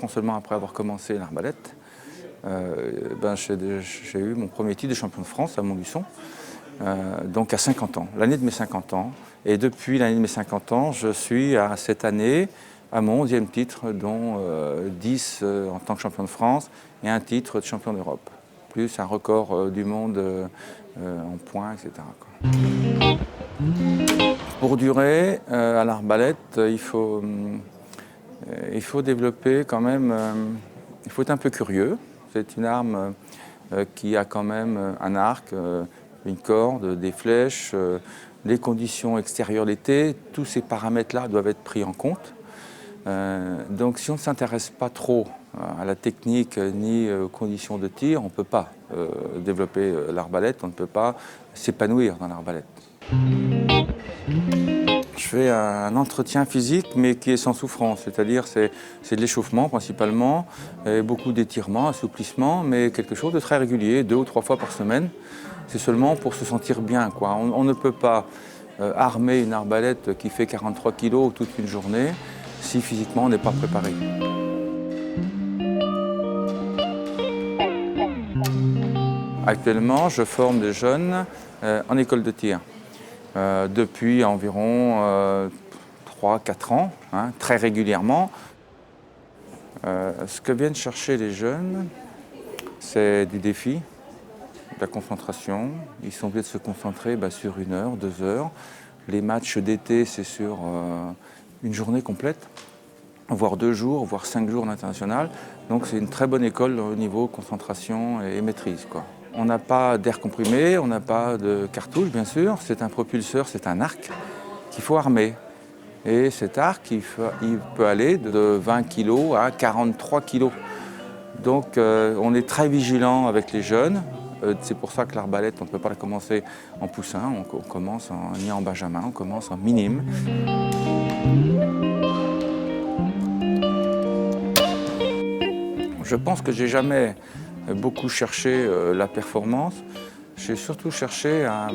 4 ans seulement après avoir commencé l'arbalète, j'ai eu mon premier titre de champion de France à Montluçon, donc à 50 ans, l'année de mes 50 ans. Et depuis l'année de mes 50 ans, je suis à cette année à mon 11e titre, dont 10 en tant que champion de France et un titre de champion d'Europe, plus un record du monde en points, etc. Pour durer à l'arbalète, il faut développer quand même, il faut être un peu curieux. C'est une arme qui a quand même un arc, une corde, des flèches, les conditions extérieures l'été, tous ces paramètres-là doivent être pris en compte. Donc si on ne s'intéresse pas trop à la technique ni aux conditions de tir, on ne peut pas développer l'arbalète, on ne peut pas s'épanouir dans l'arbalète. Je fais un entretien physique mais qui est sans souffrance, c'est-à-dire c'est de l'échauffement principalement, et beaucoup d'étirements, assouplissements, mais quelque chose de très régulier, 2 ou 3 fois par semaine. C'est seulement pour se sentir bien, quoi. On ne peut pas armer une arbalète qui fait 43 kg toute une journée si physiquement on n'est pas préparé. Actuellement, je forme des jeunes en école de tir depuis environ 3-4 ans, très régulièrement. Ce que viennent chercher les jeunes, c'est du défi, de la concentration. Ils sont obligés de se concentrer sur 1 heure, 2 heures. Les matchs d'été, c'est sur une journée complète, voire 2 jours, voire 5 jours d'international. Donc c'est une très bonne école au niveau concentration et maîtrise, quoi. On n'a pas d'air comprimé, on n'a pas de cartouche, bien sûr. C'est un propulseur, c'est un arc qu'il faut armer. Et cet arc, il peut aller de 20 kg à 43 kg. Donc on est très vigilant avec les jeunes. C'est pour ça que l'arbalète, on ne peut pas la commencer en poussin, on commence ni en benjamin, on commence en minime. Je pense que j'ai jamais beaucoup cherché la performance. J'ai surtout cherché à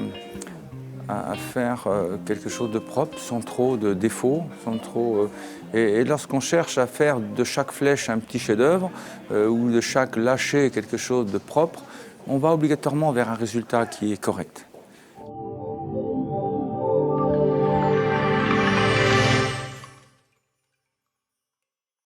faire quelque chose de propre, sans trop de défauts, sans trop. Et lorsqu'on cherche à faire de chaque flèche un petit chef-d'œuvre ou de chaque lâcher quelque chose de propre, on va obligatoirement vers un résultat qui est correct.